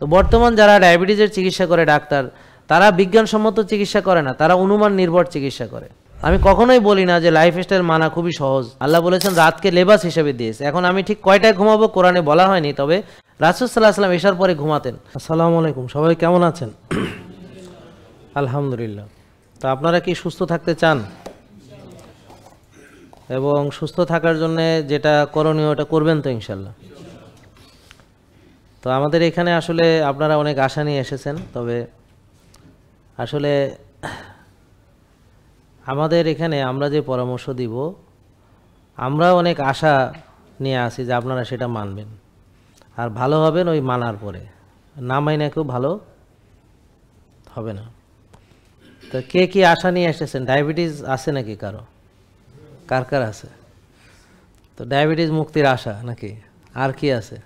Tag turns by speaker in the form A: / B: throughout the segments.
A: তো বর্তমান যারা ডায়াবেটিসের চিকিৎসা করে ডাক্তার, তারা বিজ্ঞানসম্মত চিকিৎসা করে না, তারা অনুমান নির্ভর চিকিৎসা করে। আমি কখনোই বলি না যে লাইফস্টাইল মানা খুবই সহজ। আল্লাহ বলেছেন রাতকে লেবাস হিসেবে দিয়েছে। এখন আমি ঠিক কয়টায় ঘুমাবো কোরআনে বলা হয়নি, তবে রাসূল সাল্লাল্লাহু আলাইহি ওয়াসাল্লাম এশার পরে ঘুমাতেন। আসসালামু আলাইকুম, সবাই কেমন আছেন? আলহামদুলিল্লাহ। তো আপনারা কি সুস্থ থাকতে চান? এবং সুস্থ থাকার জন্য যেটা করণীয় ওটা করবেন তো ইনশাল্লাহ। তো আমাদের এখানে আসলে আপনারা অনেক আশা নিয়ে এসেছেন, তবে আসলে আমাদের এখানে আমরা যে পরামর্শ দিব, আমরা অনেক আশা নিয়ে আসি যে আপনারা সেটা মানবেন আর ভালো হবেন ওই মানার পরে। না মাইনে কেউ ভালো হবে না। তো কে কি আশা নিয়ে এসেছেন? ডায়াবেটিস আছে নাকি কারো? কার কার আছে? তো ডায়াবেটিস মুক্তির আশা নাকি? আর কি আছে?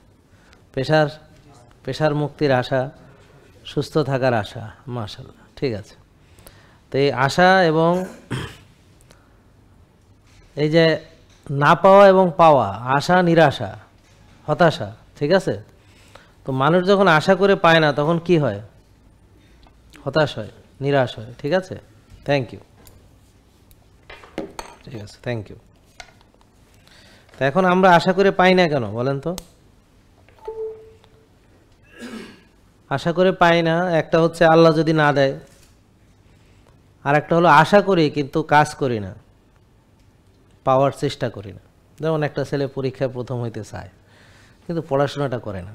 A: প্রেশার মুক্তির আশা, সুস্থ থাকার আশা। মাশাআল্লাহ, ঠিক আছে। তো এই আশা এবং এই যে না পাওয়া এবং পাওয়া, আশা নিরাশা হতাশা, ঠিক আছে? তো মানুষ যখন আশা করে পায় না তখন কি হয়? হতাশ হয়, নিরাশ হয়, ঠিক আছে? থ্যাংক ইউ, ঠিক আছে, থ্যাংক ইউ। তো এখন আমরা আশা করে পাই না কেন বলেন তো? আশা করে পাই না, একটা হচ্ছে আল্লাহ যদি না দেয়, আর একটা হলো আশা করি কিন্তু কাজ করি না, পাওয়ার চেষ্টা করি না। যেমন একটা ছেলে পরীক্ষায় প্রথম হইতে চায় কিন্তু পড়াশোনাটা করে না।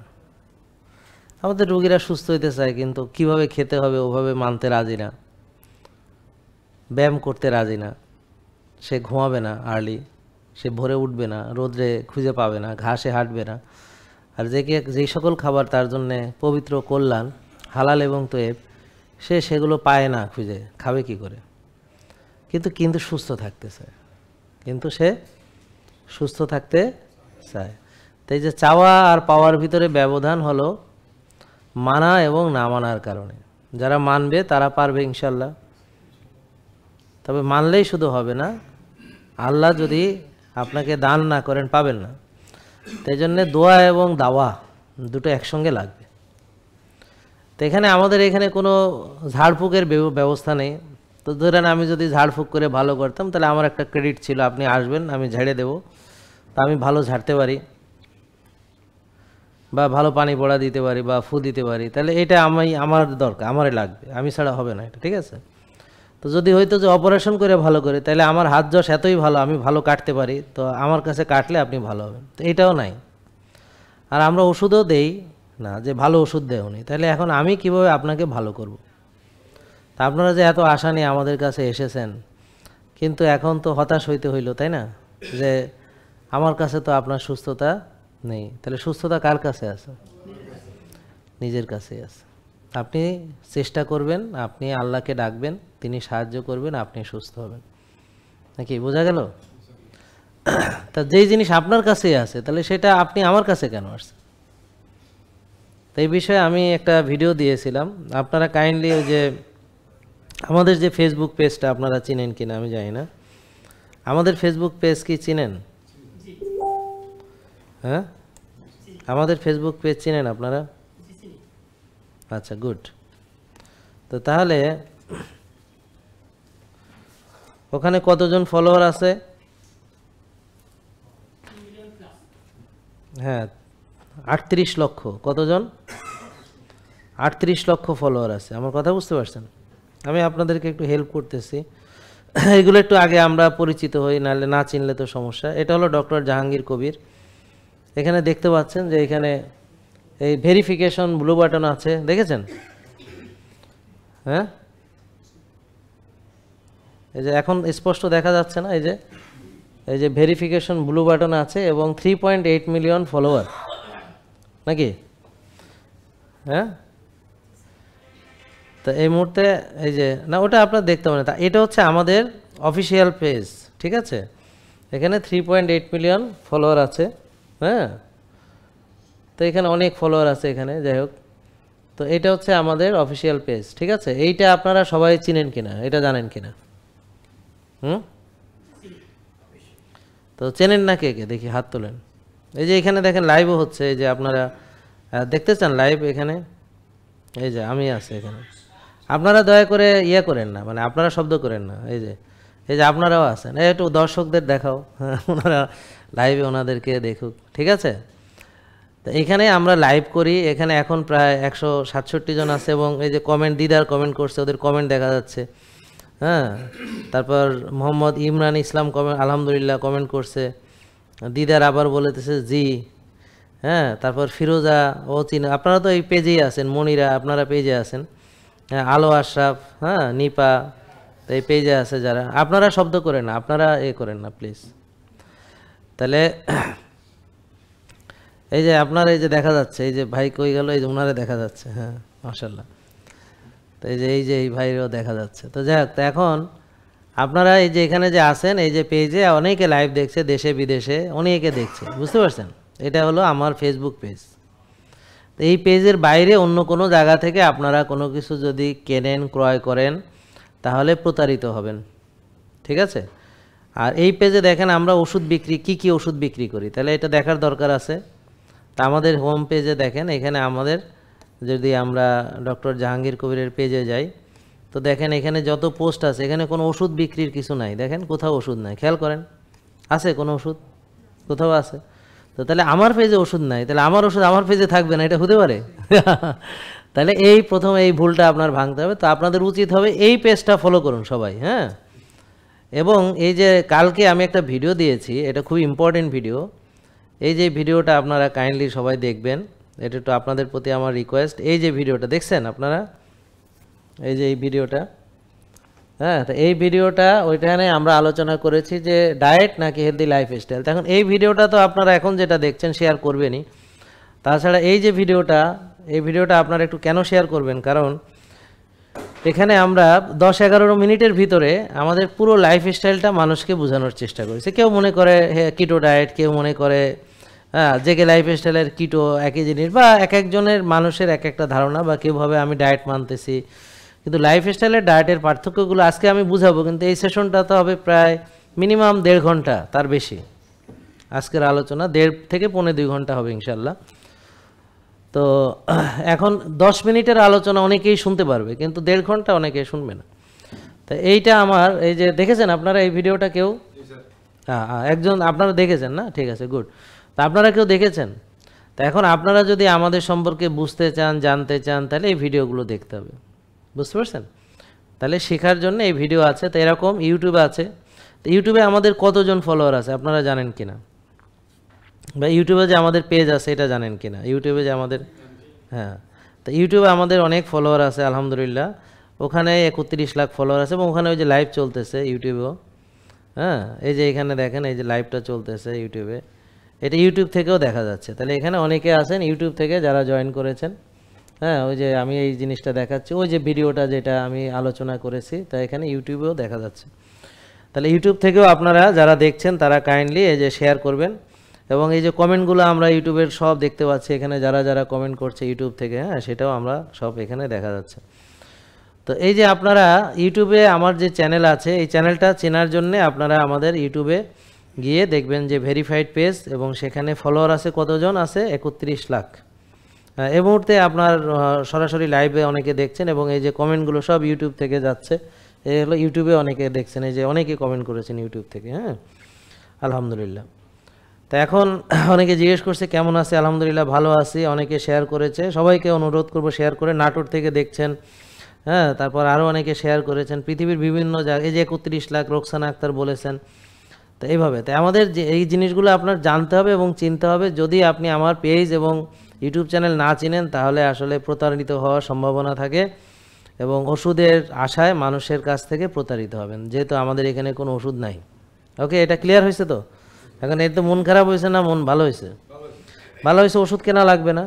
A: আমাদের রোগীরা সুস্থ হইতে চায় কিন্তু কিভাবে খেতে হবে ওভাবে মানতে রাজি না, ব্যায়াম করতে রাজি না, সে ঘুমাবে না আর্লি, সে ভোরে উঠবে না, রোদ্রে খুঁজে পাবে না, ঘাসে হাঁটবে না। আর যেই সকল খাবার তার জন্যে পবিত্র কল্যাণ, হালাল এবং তয়েব, সে সেগুলো পায় না, খুঁজে খাবে কি করে? কিন্তু সুস্থ থাকতে চায়, কিন্তু সে সুস্থ থাকতে চায়। তাই যে চাওয়া আর পাওয়ার ভিতরে ব্যবধান হলো মানা এবং না মানার কারণে। যারা মানবে তারা পারবে ইনশাল্লাহ, তবে মানলেই শুধু হবে না, আল্লাহ যদি আপনাকে দান না করেন পাবেন না। তাই জন্যে দোয়া এবং দাওয়া দুটো একসঙ্গে লাগবে। তো আমাদের এখানে কোনো ঝাড়ফুঁকের ব্যবস্থা নেই। তো ধরেন আমি যদি ঝাড়ফুঁক করে ভালো করতাম তাহলে আমার একটা ক্রেডিট ছিল, আপনি আসবেন আমি ঝেড়ে দেব, তা আমি ভালো ঝাড়তে পারি বা ভালো পানি পড়া দিতে পারি বা ফু দিতে পারি, তাহলে এটা আমার দরকার, আমারই লাগবে, আমি ছাড়া হবে না এটা, ঠিক আছে? তো যদি হয়তো যে অপারেশন করে ভালো করে, তাহলে আমার হাত যশ এতই ভালো, আমি ভালো কাটতে পারি, তো আমার কাছে কাটলে আপনি ভালো হবেন, তো এটাও নাই। আর আমরা ওষুধও দেই না যে ভালো ওষুধ দেয় উনি, তাহলে এখন আমি কিভাবে আপনাকে ভালো করব? তা আপনারা যে এত আশা নিয়ে আমাদের কাছে এসেছেন, কিন্তু এখন তো হতাশ হইতে হইল, তাই না? যে আমার কাছে তো আপনার সুস্থতা নেই। তাহলে সুস্থতা কার কাছে আছে? নিজের কাছেই আছে। আপনি চেষ্টা করবেন, আপনি আল্লাহকে ডাকবেন, তিনি সাহায্য করবেন, আপনি সুস্থ হবেন, নাকি? বোঝা গেল? তা যেই জিনিস আপনার কাছেই আছে তাহলে সেটা আপনি আমার কাছে কেন আসছেন? তো এই বিষয়ে আমি একটা ভিডিও দিয়েছিলাম, আপনারা কাইন্ডলি ওই যে আমাদের যে ফেসবুক পেজটা আপনারা চিনেন কিনা আমি জানি না, আমাদের ফেসবুক পেজ কি চিনেন? হ্যাঁ, আমাদের ফেসবুক পেজ চিনেন আপনারা? আচ্ছা, গুড। তো তাহলে ওখানে কতজন ফলোয়ার আছে? হ্যাঁ, 38 লক্ষ। কতজন? 38 লক্ষ ফলোয়ার আছে। আমার কথা বুঝতে পারছেন? আমি আপনাদেরকে একটু হেল্প করতেছি, এগুলো একটু আগে আমরা পরিচিত হই, নাহলে না চিনলে তো সমস্যা। এটা হলো ডক্টর জাহাঙ্গীর কবির। এখানে দেখতে পাচ্ছেন যে এখানে এই ভেরিফিকেশন ব্লু বাটন আছে, দেখেছেন? হ্যাঁ, এই যে এখন স্পষ্ট দেখা যাচ্ছে না, এই যে ভেরিফিকেশন ব্লু বাটন আছে এবং 3.8 মিলিয়ন ফলোয়ার, নাকি? হ্যাঁ, তো এই মুহূর্তে এই যে না, ওটা আপনার দেখতে পারেন, তা এটা হচ্ছে আমাদের অফিসিয়াল পেজ, ঠিক আছে? এখানে 3.8 মিলিয়ন ফলোয়ার আছে। হ্যাঁ, তো এখানে অনেক ফলোয়ার আছে এখানে, যাই হোক। তো এটা হচ্ছে আমাদের অফিসিয়াল পেজ, ঠিক আছে? এইটা আপনারা সবাই চিনেন কিনা, এটা জানেন কিনা? তো চেনেন না কে কে? দেখি হাত তোলেন। এই যে এখানে দেখেন লাইভও হচ্ছে, এই যে আপনারা দেখতে চান লাইভ এখানে? এই যে আমি আছি এখানে, আপনারা দয়া করে ইয়ে করেন না, মানে আপনারা শব্দ করেন না। এই যে আপনারাও আছেন, একটু দর্শকদের দেখাও, ওনারা লাইভে ওনাদেরকে দেখুক, ঠিক আছে? তো এখানে আমরা লাইভ করি, এখানে এখন প্রায় 167 জন আছে, এবং এই যে কমেন্ট, দিদার কমেন্ট করছে, ওদের কমেন্ট দেখা যাচ্ছে। হ্যাঁ, তারপর মোহাম্মদ ইমরান ইসলাম কমেন্ট, আলহামদুলিল্লাহ কমেন্ট করছে। দিদার আবার বলেতেছে জি। হ্যাঁ, তারপর ফিরোজা, ও চিন, আপনারা তো এই পেজেই আছেন। মনিরা, আপনারা পেজে আছেন। হ্যাঁ, আলো আশরাফ, হ্যাঁ, নিপা, তো এই পেজে আছে যারা। আপনারা শব্দ করেন না, আপনারা করেন না প্লিজ। তাহলে এই যে আপনার এই যে দেখা যাচ্ছে, এই যে ভাই কই গেল, এই যে ওনারে দেখা যাচ্ছে। হ্যাঁ, মাশাআল্লাহ। তো এই যে এই ভাইরও দেখা যাচ্ছে। তো যাই হোক, তো এখন আপনারা এই যে এখানে যে আছেন, এই যে পেজে অনেকে লাইভ দেখছে, দেশে বিদেশে অনেকে দেখছে, বুঝতে পারছেন? এটা হলো আমার ফেসবুক পেজ। তো এই পেজের বাইরে অন্য কোনো জায়গা থেকে আপনারা কোনো কিছু যদি কেনেন, ক্রয় করেন, তাহলে প্রতারিত হবেন, ঠিক আছে? আর এই পেজে দেখেন আমরা ওষুধ বিক্রি, কি ওষুধ বিক্রি করি, তাহলে এটা দেখার দরকার আছে। তা আমাদের হোম পেজে দেখেন, এখানে আমাদের, যদি আমরা ডক্টর জাহাঙ্গীর কবিরের পেজে যাই, তো দেখেন এখানে যত পোস্ট আছে, এখানে কোনো ওষুধ বিক্রির কিছু নাই। দেখেন কোথাও ওষুধ নাই, খেয়াল করেন, আছে কোনো ওষুধ? কোথাও আছে? তো তাহলে আমার পেজে ওষুধ নাই, তাহলে আমার ওষুধ আমার পেজে থাকবে না, এটা হতে পারে? তাহলে এই প্রথম এই ভুলটা আপনার ভাঙতে হবে। তো আপনাদের উচিত হবে এই পেজটা ফলো করুন সবাই, হ্যাঁ। এবং এই যে কালকে আমি একটা ভিডিও দিয়েছি, এটা খুব ইম্পর্টেন্ট ভিডিও। এই যে ভিডিওটা আপনারা কাইন্ডলি সবাই দেখবেন, এটা একটু আপনাদের প্রতি আমার রিকোয়েস্ট। এই যে ভিডিওটা দেখছেন আপনারা, এই যে এই ভিডিওটা, হ্যাঁ, তো এই ভিডিওটা ওইখানে আমরা আলোচনা করেছি যে ডায়েট নাকি হেলদি লাইফস্টাইল। এখন এই ভিডিওটা তো আপনারা এখন যেটা দেখছেন শেয়ার করবেনই। তাছাড়া এই যে ভিডিওটা আপনারা একটু কেন শেয়ার করবেন, কারণ এখানে আমরা 10-11 মিনিটের ভিতরে আমাদের পুরো লাইফস্টাইলটা মানুষকে বোঝানোর চেষ্টা করেছি। কেউ মনে করে কিটো ডায়েট, কেউ মনে করে জেকে লাইফস্টাইলের কিটো একই জিনিস, বা এক একজনের মানুষের এক একটা ধারণা, বা কেউ ভাবে আমি ডায়েট মানতেছি। কিন্তু লাইফস্টাইলের ডায়েটের পার্থক্যগুলো আজকে আমি বুঝাবো, কিন্তু এই সেশনটা তো হবে প্রায় মিনিমাম 1.5 ঘন্টা, তার বেশি। আজকের আলোচনা 1.5 থেকে 1.25 ঘন্টা হবে ইনশাল্লাহ। তো এখন 10 মিনিটের আলোচনা অনেকেই শুনতে পারবে, কিন্তু 1.5 ঘন্টা অনেকেই শুনবে না। তো এইটা আমার, এই যে দেখেছেন আপনারা এই ভিডিওটা কেউ? একজন আপনারা দেখেছেন না? ঠিক আছে, গুড। তা আপনারা কেউ দেখেছেন? তা এখন আপনারা যদি আমাদের সম্পর্কে বুঝতে চান, জানতে চান, তাহলে এই ভিডিওগুলো দেখতে হবে, বুঝতে পারছেন? তাহলে শেখার জন্য এই ভিডিও আছে। তো এরকম ইউটিউবে আছে। তো ইউটিউবে আমাদের কতজন ফলোয়ার আছে আপনারা জানেন কিনা? বা ইউটিউবে যে আমাদের পেজ আছে এটা জানেন কিনা? ইউটিউবে যে আমাদের, হ্যাঁ, তো ইউটিউবে আমাদের অনেক ফলোয়ার আছে আলহামদুলিল্লাহ। ওখানে 31 লাখ ফলোয়ার আছে, এবং ওখানে ওই যে লাইভ চলতেছে ইউটিউবেও। হ্যাঁ, এই যে এখানে দেখেন, এই যে লাইভটা চলতেছে ইউটিউবে, এটা ইউটিউব থেকেও দেখা যাচ্ছে। তাহলে এখানে অনেকে আছেন ইউটিউব থেকে যারা জয়েন করেছেন। হ্যাঁ, ওই যে আমি এই জিনিসটা দেখাচ্ছি, ওই যে ভিডিওটা যেটা আমি আলোচনা করেছি, তা এখানে ইউটিউবেও দেখা যাচ্ছে। তাহলে ইউটিউব থেকেও আপনারা যারা দেখছেন তারা কাইন্ডলি এই যে শেয়ার করবেন। এবং এই যে কমেন্টগুলো আমরা ইউটিউবের সব দেখতে পাচ্ছি, এখানে যারা যারা কমেন্ট করছে ইউটিউব থেকে, হ্যাঁ, সেটাও আমরা সব এখানে দেখা যাচ্ছে। তো এই যে আপনারা ইউটিউবে আমার যে চ্যানেল আছে, এই চ্যানেলটা চেনার জন্য আপনারা আমাদের ইউটিউবে গিয়ে দেখবেন যে ভেরিফাইড পেজ, এবং সেখানে ফলোয়ার আছে কতজন আছে? 31 লাখ। এই মুহূর্তে আপনার সরাসরি লাইভে অনেকে দেখছেন, এবং এই যে কমেন্টগুলো সব ইউটিউব থেকে যাচ্ছে। এই হলো ইউটিউবে অনেকে দেখছেন, এই যে অনেকে কমেন্ট করেছেন ইউটিউব থেকে, হ্যাঁ, আলহামদুলিল্লাহ। তো এখন অনেকে জিজ্ঞেস করছে কেমন আছে? আলহামদুলিল্লাহ ভালো আছি। অনেকে শেয়ার করেছে, সবাইকে অনুরোধ করব শেয়ার করে। নাটোর থেকে দেখছেন, হ্যাঁ, তারপর আরও অনেকে শেয়ার করেছেন পৃথিবীর বিভিন্ন জায়গায়। এই যে 31 লাখ রোকসানা আক্তার বলেছেন। তো এইভাবে, তাই আমাদের যে এই জিনিসগুলো আপনার জানতে হবে এবং চিনতে হবে। যদি আপনি আমার পেজ এবং ইউটিউব চ্যানেল না চিনেন, তাহলে আসলে প্রতারিত হওয়ার সম্ভাবনা থাকে, এবং ওষুধের আশায় মানুষের কাছ থেকে প্রতারিত হবেন, যেহেতু আমাদের এখানে কোনো ওষুধ নাই। ওকে, এটা ক্লিয়ার হয়েছে তো? এখন এর তো মন খারাপ হয়েছে না মন ভালো হয়েছে? ভালো হয়েছে, ওষুধ কেনা লাগবে না।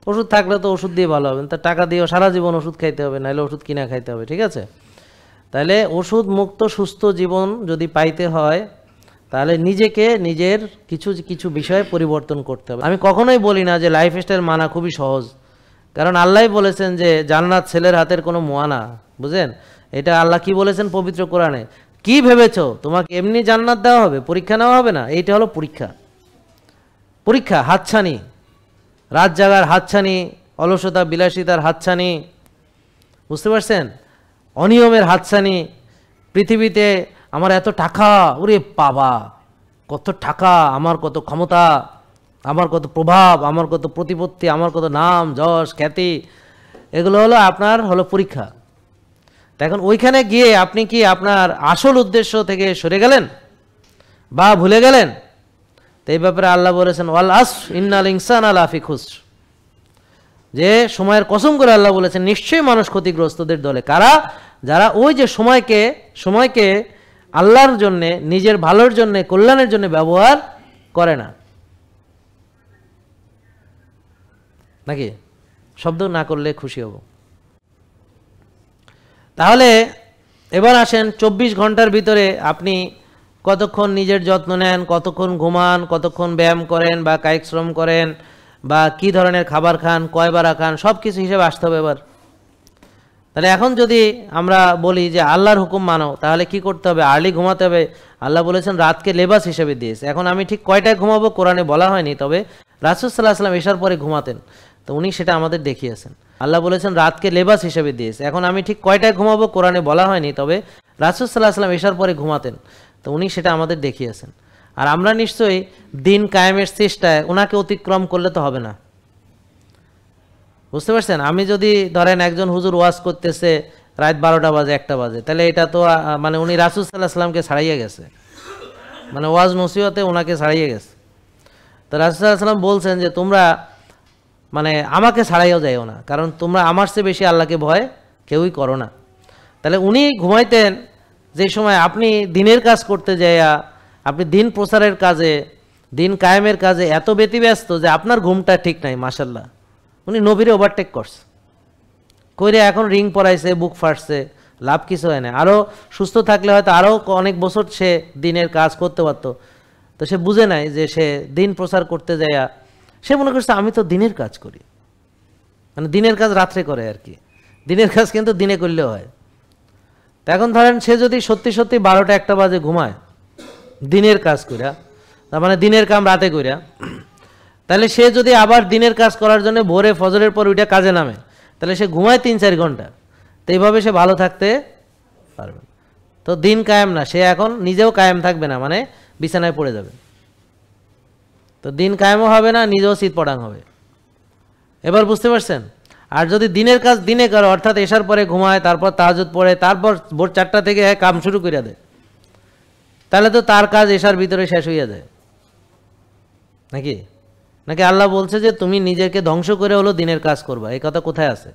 A: ওষুধ থাকলে তো ওষুধ দিয়ে ভালো হবেন, তা টাকা দিয়েও সারা জীবন ওষুধ খাইতে হবে, নাহলে ওষুধ কিনা খাইতে হবে, ঠিক আছে? তাহলে ওষুধ মুক্ত সুস্থ জীবন যদি পাইতে হয়, তাহলে নিজেকে নিজের কিছু কিছু বিষয়ে পরিবর্তন করতে হবে। আমি কখনোই বলি না যে লাইফস্টাইল মানা খুবই সহজ, কারণ আল্লাহই বলেছেন যে জান্নাত ছেলের হাতের কোনো মোয়ানা, বুঝেন? এটা আল্লাহ কি বলেছেন পবিত্র কোরআনে? কি ভেবেছো তোমাকে এমনি জান্নাত দেওয়া হবে, পরীক্ষা নেওয়া হবে না? এইটা হলো পরীক্ষা। পরীক্ষা, হাতছানি, রাত জাগার হাতছানি, অলসতা বিলাসিতার হাতছানি, বুঝতে পারছেন, অনিয়মের হাতছানি। পৃথিবীতে আমার এত টাকা, ওরে বাবা কত টাকা, আমার কত ক্ষমতা, আমার কত প্রভাব, আমার কত প্রতিপত্তি, আমার কত নাম যশ খ্যাতি, এগুলো হলো আপনার হলো পরীক্ষা। এখন ওইখানে গিয়ে আপনি কি আপনার আসল উদ্দেশ্য থেকে সরে গেলেন বা ভুলে গেলেন? তো এই ব্যাপারে আল্লাহ বলেছেন ওয়াল আসর ইন্নাল ইনসানা লাফি খুসর, যে সময়ের কসম করে আল্লাহ বলেছেন নিশ্চয়ই মানুষ ক্ষতিগ্রস্তদের দলে। কারা? যারা ওই যে সময়কে আল্লাহর জন্যে, নিজের ভালোর জন্যে, কল্যাণের জন্য ব্যবহার করে না। নাকি শব্দ না করলে খুশি হব। তাহলে এবার আসেন 24 ঘন্টার ভিতরে আপনি কতক্ষণ নিজের যত্ন নেন, কতক্ষণ ঘুমান, কতক্ষণ ব্যায়াম করেন বা কায়িক শ্রম করেন, বা কি ধরনের খাবার খান, কয়বার খান, সব কিছু হিসেবে আসতে হবে এবার। তাহলে এখন যদি আমরা বলি যে আল্লাহর হুকুম মানো, তাহলে কি করতে হবে? আর্লি ঘুমাতে হবে। আল্লাহ বলেছেন রাতকে লেবাস হিসেবে দিয়েছে। এখন আমি ঠিক কয়টায় ঘুমাবো কোরআনে বলা হয়নি, তবে রাসূল সাল্লাল্লাহু আলাইহি ওয়াসাল্লাম এশার পরে ঘুমাতেন, তো উনি সেটা আমাদের দেখিয়েছেন। আল্লাহ বলেছেন রাতকে লেবাস হিসেবে দিয়েছে। এখন আমি ঠিক কয়টায় ঘুমাবো কোরআনে বলা হয়নি, তবে রাসূল সাল্লাল্লাহু আলাইহি ওয়াসাল্লাম এশার পরে ঘুমাতেন, তো উনি সেটা আমাদের দেখিয়েছেন। আর আমরা নিশ্চয়ই দিন কায়েমের চেষ্টায় ওনাকে অতিক্রম করলে তো হবে না, বুঝতে পারছেন? আমি যদি ধরেন একজন হুজুর ওয়াজ করতেছে রাত 12টা বাজে 1টা বাজে, তাহলে এটা তো মানে উনি রাসূল সাল্লাল্লাহু আলাইহি ওয়াসাল্লামকে ছাড়াইয়া গেছে, মানে ওয়াজ নসিহতে ওনাকে ছাড়াইয়া গেছে। তো রাসূল সাল্লাল্লাহু আলাইহি ওয়াসাল্লাম বলছেন যে তোমরা মানে আমাকে ছাড়াইয়াও যাইও না, কারণ তোমরা আমার চেয়ে বেশি আল্লাহকে ভয় কেউই করো না। তাহলে উনি ঘুমাইতেন যে সময় আপনি দিনের কাজ করতে যাইয়া, আপনি দিন প্রচারের কাজে, দিন কায়েমের কাজে এত ব্যতিব্যস্ত যে আপনার ঘুমটা ঠিক নাই। মাশাআল্লাহ, উনি নবীরে ওভারটেক করছে, কইরে এখন রিং পরাইছে, বুক ফাটছে, লাভ কিছু হয় না। আরও সুস্থ থাকলে হয়তো আরও অনেক বছর সে দিনের কাজ করতে পারতো, তো সে বুঝে নাই যে সে দিন প্রচার করতে যাইয়া সে মনে করছে আমি তো দিনের কাজ করি, মানে দিনের কাজ রাত্রে করে আর কি, দিনের কাজ কিন্তু দিনে করলেও হয়। তো এখন ধরেন সে যদি সত্যি সত্যি 12টা 1টা বাজে ঘুমায় দিনের কাজ কইরা, তার মানে দিনের কাম রাতে কইরা, তাহলে সে যদি আবার দিনের কাজ করার জন্য ভোরে ফজরের পর ওইটা কাজে নামে, তাহলে সে ঘুমায় 3-4 ঘন্টা, তো এইভাবে সে ভালো থাকতে পারবে। তো দিন কায়েম না, সে এখন নিজেও কায়েম থাকবে না, মানে বিছানায় পড়ে যাবে। তো দিন কায়েমও হবে না, নিজেও শীত পড়াং হবে। এবার বুঝতে পারছেন? আর যদি দিনের কাজ দিনে করে, অর্থাৎ এশার পরে ঘুমায়, তারপর তাহাজ্জুদ পড়ে, তারপর ভোর 4টা থেকে কাম শুরু করে দেয়, তাহলে তো তার কাজ এশার ভিতরে শেষ হইয়া যায়। নাকি নাকি আল্লাহ বলছে যে তুমি নিজেকে ধ্বংস করে হলো দিনের কাজ করবা, এই কথা কোথায় আছে?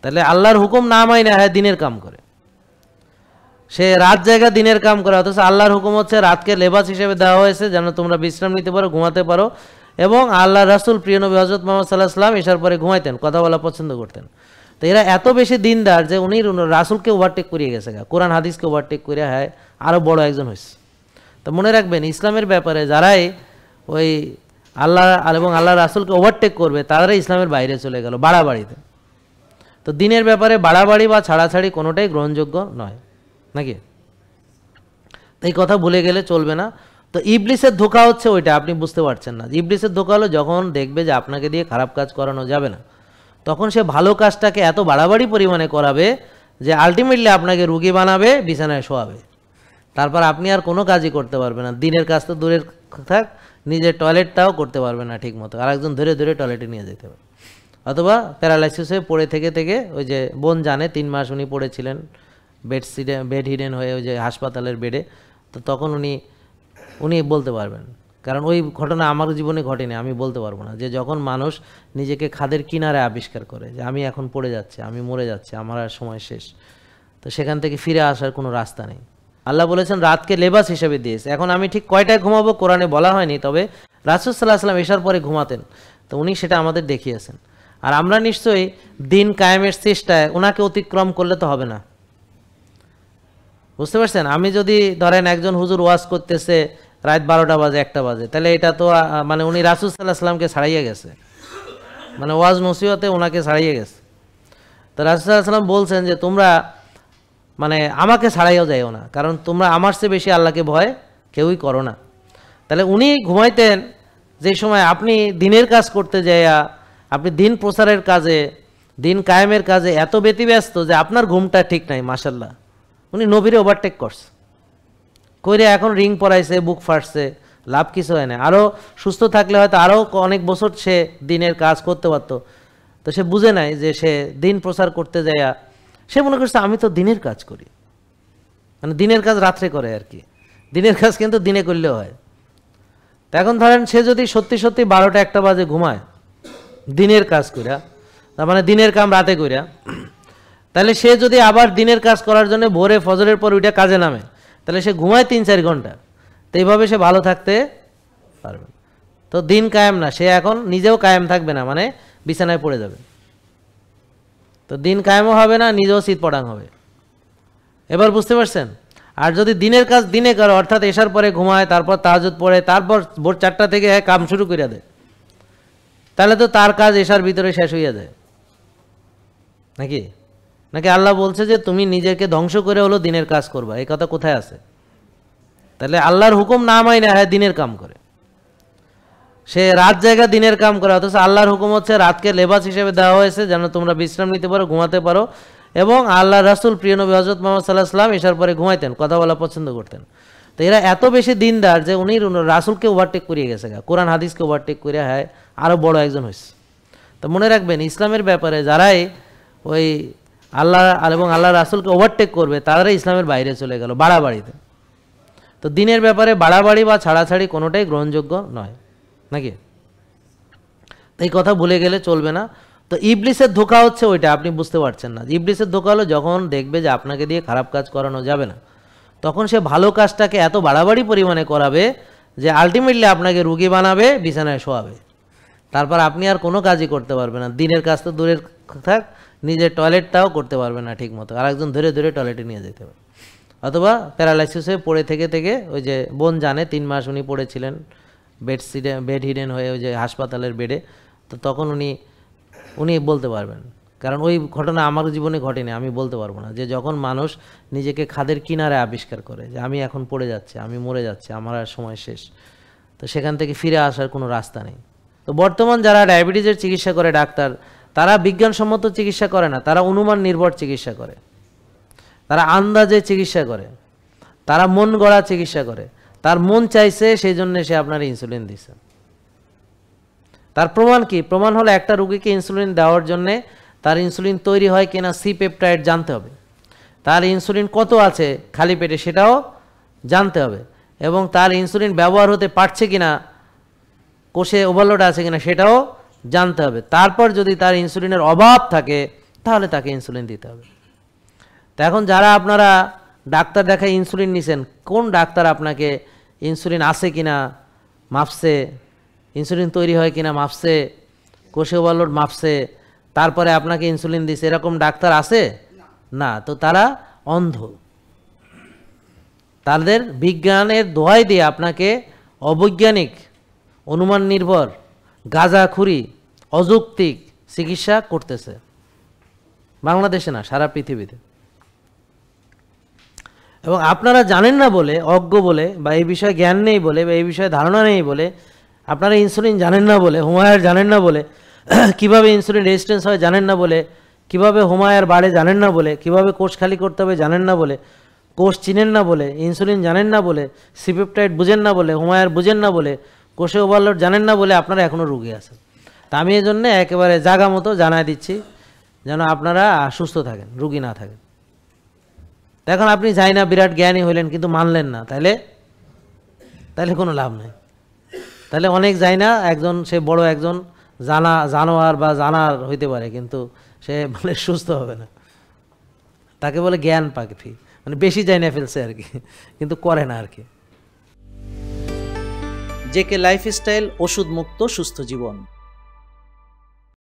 A: তাহলে আল্লাহর হুকুম না মাইনে হয় দিনের কাম করে, সে রাত জায়গা দিনের কাম করে, অথচ আল্লাহর হুকুম হচ্ছে রাতকে লেবাস হিসেবে দেওয়া হয়েছে যেন তোমরা বিশ্রাম নিতে পারো, ঘুমাতে পারো। এবং আল্লাহ রাসূল প্রিয় নবী হযরত মুহাম্মদ সাল্লাল্লাহু আলাইহি ওয়াসাল্লাম এশার পরে ঘুমাইতেন, কথা বলা পছন্দ করতেন। তো এরা এত বেশি দিনদার যে উনি রাসূলকে ওভারটেক করিয়ে গেছে, কোরআন হাদিসকে ওভারটেক করে হ্যাঁ আরও বড় একজন হয়েছে। তো মনে রাখবেন ইসলামের ব্যাপারে যারাই ওই আল্লাহ এবং আল্লাহ রাসূলকে ওভারটেক করবে তারাই ইসলামের বাইরে চলে গেল বাড়াবাড়িতে। তো দিনের ব্যাপারে বাড়াবাড়ি বা ছাড়াছাড়ি কোনোটাই গ্রহণযোগ্য নয়, নাকি? এই কথা ভুলে গেলে চলবে না। তো ইবলিসের ধোঁকা হচ্ছে ওইটা, আপনি বুঝতে পারছেন না। ইবলিসের ধোঁকা হলো যখন দেখবে যে আপনাকে দিয়ে খারাপ কাজ করানো যাবে না, তখন সে ভালো কাজটাকে এত বাড়াবাড়ি পরিমাণে করাবে যে আলটিমেটলি আপনাকে রুগী বানাবে, বিছানায় শোয়াবে, তারপর আপনি আর কোনো কাজই করতে পারবেন না। দিনের কাজ তো দূরের থাক, নিজের টয়লেটটাও করতে পারবে না ঠিক মতো, আরেকজন ধরে ধরে টয়লেটে নিয়ে যেতে হবে। অথবা প্যারালাইসিস হয়ে পড়ে থেকে থেকে, ওই যে বোন জানে 3 মাস উনি পড়েছিলেন বেড হিডেন হয়ে ওই যে হাসপাতালের বেডে, তো তখন উনি বলতে পারবেন, কারণ ওই ঘটনা আমার জীবনে ঘটেনি, আমি বলতে পারবো না। যে যখন মানুষ নিজেকে খাদের কিনারে আবিষ্কার করে যে আমি এখন পড়ে যাচ্ছি, আমি মরে যাচ্ছি, আমার আর সময় শেষ, তো সেখান থেকে ফিরে আসার কোনো রাস্তা নেই। আল্লাহ বলেছেন রাতকে লেবাস হিসেবে দিয়েছে। এখন আমি ঠিক কয়টায় ঘুমাবো কোরআনে বলা হয়নি, তবে রাসূল সাল্লাল্লাহু আলাইহি ওয়াসাল্লাম এশার পরে ঘুমাতেন, তো উনি সেটা আমাদের দেখিয়েছেন। আর আমরা নিশ্চয়ই দিন কায়েমের চেষ্টায় ওনাকে অতিক্রম করলে তো হবে না, বুঝতে পারছেন? আমি যদি ধরেন একজন হুজুর ওয়াজ করতেছে রাত 12টা বাজে 1টা বাজে, তাহলে এটা তো মানে উনি রাসূল সাল্লাল্লাহু আলাইহি ওয়াসাল্লামকে ছাড়াইয়া গেছে, মানে ওয়াজ নসিহতে ওনাকে ছাড়াইয়া গেছে। তো রাসূল সাল্লাল্লাহু আলাইহি ওয়াসাল্লাম বলছেন যে তোমরা মানে আমাকে ছাড়াইয়াও যাইও না, কারণ তোমরা আমার চেয়ে বেশি আল্লাহকে ভয় কেউই করো না। তাহলে উনি ঘুমাইতেন যে সময় আপনি দিনের কাজ করতে যাইয়া, আপনি দিন প্রচারের কাজে, দিন কায়েমের কাজে এত ব্যতিব্যস্ত যে আপনার ঘুমটা ঠিক নাই। মাশাল্লাহ, উনি নবীরে ওভারটেক করছে, কইরে এখন রিং পরাইছে, বুক ফাটছে, লাভ কিছু হয় না। আরও সুস্থ থাকলে হয়তো আরও অনেক বছর সে দিনের কাজ করতে পারতো। তো সে বুঝে নাই যে সে দিন প্রচার করতে যায়, সে মনে করছে আমি তো দিনের কাজ করি, মানে দিনের কাজ রাত্রে করে আর কি, দিনের কাজ কিন্তু দিনে করলেও হয়। তো এখন ধরেন সে যদি সত্যি সত্যি 12টা 1টা বাজে ঘুমায় দিনের কাজ কইরা, তার মানে দিনের কাম রাতে কইরা, তাহলে সে যদি আবার দিনের কাজ করার জন্য ভোরে ফজরের পর ওইটা কাজে নামে, তাহলে সে ঘুমায় 3-4 ঘন্টা। তো এইভাবে সে ভালো থাকতে পারবে। তো দিন কায়েম না, সে এখন নিজেও কায়েম থাকবে না, মানে বিছানায় পড়ে যাবে। তো দিন কায়েমও হবে না, নিজেও শীত পড়াং হবে। এবার বুঝতে পারছেন? আর যদি দিনের কাজ দিনে করে, অর্থাৎ এশার পরে ঘুমায়, তারপর তাহাজ্জুদ পড়ে, তারপর ভোর 4টা থেকে কাম শুরু করে দেয়, তাহলে তো তার কাজ এশার ভিতরে শেষ হইয়া যায় নাকি? নাকি আল্লাহ বলছে যে তুমি নিজেকে ধ্বংস করে হলো দিনের কাজ করবা? এই কথা কোথায় আছে? তাহলে আল্লাহর হুকুম না মাইনা হ্যাঁ দিনের কাম করে, সে রাত জায়গা দিনের কাম করে। অথচ আল্লাহর হুকুম হচ্ছে রাতকে লেবাস হিসেবে দেওয়া হয়েছে যেন তোমরা বিশ্রাম নিতে পারো, ঘুমাতে পারো। এবং আল্লাহ রাসূল প্রিয় নবী হযরত মুহাম্মদ সাল্লাল্লাহু আলাইহি ওয়াসাল্লাম এশার পরে ঘুমাইতেন, কথা বলা পছন্দ করতেন। তো এরা এত বেশি দিনদার যে উনি রাসূলকে ওভারটেক করিয়ে গেছে, কোরআন হাদিসকে ওভারটেক করে হ্যাঁ আরও বড় একজন হয়েছে। তো মনে রাখবেন, ইসলামের ব্যাপারে যারাই ওই আল্লাহ এবং আল্লাহ রাসূলকে ওভারটেক করবে তারাই ইসলামের বাইরে চলে গেল বাড়াবাড়িতে। তো দিনের ব্যাপারে বাড়াবাড়ি বা ছাড়াছাড়ি কোনোটাই গ্রহণযোগ্য নয় নাকি? এই কথা ভুলে গেলে চলবে না। তো ইবলিসের ধোঁকা হচ্ছে ওইটা, আপনি বুঝতে পারছেন না। ইবলিসের ধোঁকা হলো যখন দেখবে যে আপনাকে দিয়ে খারাপ কাজ করানো যাবে না, তখন সে ভালো কাজটাকে এত বাড়াবাড়ি পরিমাণে করাবে যে আলটিমেটলি আপনাকে রুগী বানাবে, বিছানায় শোয়াবে। তারপর আপনি আর কোনো কাজই করতে পারবেন না। দিনের কাজ তো দূরের থাক, নিজের টয়লেটটাও করতে পারবে না ঠিক মতো, আরেকজন ধরে ধরে টয়লেটে নিয়ে যেতে হবে। অথবা প্যারালাইসিস হয়ে পড়ে থেকে থেকে, ওই যে বোন জানে 3 মাস উনি পড়েছিলেন বেড হিডেন হয়ে, ওই যে হাসপাতালের বেডে। তো তখন উনি বলতে পারবেন, কারণ ওই ঘটনা আমার জীবনে ঘটেনি, আমি বলতে পারবো না। যে যখন মানুষ নিজেকে খাদের কিনারে আবিষ্কার করে যে আমি এখন পড়ে যাচ্ছি, আমি মরে যাচ্ছি, আমার আর সময় শেষ, তো সেখান থেকে ফিরে আসার কোনো রাস্তা নেই। তো বর্তমান যারা ডায়াবেটিসের চিকিৎসা করে ডাক্তার, তারা বিজ্ঞানসম্মত চিকিৎসা করে না, তারা অনুমান নির্ভর চিকিৎসা করে, তারা আন্দাজে চিকিৎসা করে, তারা মন গড়া চিকিৎসা করে। তার মন চাইছে সেই জন্য সে আপনার ইনসুলিন দিছে। তার প্রমাণ কি? প্রমাণ হলো একটা রোগীকে ইনসুলিন দেওয়ার জন্যে তার ইনসুলিন তৈরি হয় কিনা সি পেপটাইড জানতে হবে, তার ইনসুলিন কত আছে খালি পেটে সেটাও জানতে হবে, এবং তার ইনসুলিন ব্যবহার হতে পারছে কিনা, কোষে ওভারলোড আছে কিনা সেটাও জানতে হবে। তারপর যদি তার ইনসুলিনের অভাব থাকে তাহলে তাকে ইনসুলিন দিতে হবে। তো এখন যারা আপনারা ডাক্তার দেখায় ইনসুলিন নিছেন, কোন ডাক্তার আপনাকে ইনসুলিন আছে কিনা মাপছে, ইনসুলিন তৈরি হয় কিনা মাপছে, কোষে ওভারলোড মাপছে, তারপরে আপনাকে ইনসুলিন দিছে? এরকম ডাক্তার আছে না। তো তারা অন্ধ, তাদের বিজ্ঞানের দোহাই দিয়ে আপনাকে অবৈজ্ঞানিক, অনুমান নির্ভর, গাঁজাখুরি, অযৌক্তিক চিকিৎসা করতেছে। বাংলাদেশে না, সারা পৃথিবীতে। এবং আপনারা জানেন না বলে, অজ্ঞ বলে, বা এই বিষয়ে জ্ঞান নেই বলে, বা এই বিষয়ে ধারণা নেই বলে, আপনারা ইনসুলিন জানেন না বলে, হোমায়ার জানেন না বলে, কিভাবে ইনসুলিন রেজিস্ট্যান্স হয় জানেন না বলে, কিভাবে হোমায়ার বাড়ে জানেন না বলে, কিভাবে কোষ খালি করতে হবে জানেন না বলে, কোষ চিনেন না বলে, ইনসুলিন জানেন না বলে, সিপেপটাইড বুঝেন না বলে, হোমায়ার বুঝেন না বলে, কোষে ওভারলোড জানেন না বলে আপনারা এখনও রুগী আছেন। তা আমি এই জন্যে একেবারে জাগা মতো জানাই দিচ্ছি যেন আপনারা সুস্থ থাকেন, রুগী না থাকেন। এখন আপনি যাই না বিরাট জ্ঞানী হইলেন কিন্তু মানলেন না, তাহলে কোনো লাভ নেই। তাহলে অনেক যাই না, একজন সে বড় একজন জানোয়ার বা জানার হইতে পারে, কিন্তু সে বলে সুস্থ হবে না, তাকে বলে জ্ঞান পাখি, মানে বেশি যাই না ফেলছে আর কি, কিন্তু করে না আর কি। জেকে লাইফস্টাইল, ওষুধ মুক্ত সুস্থ জীবন।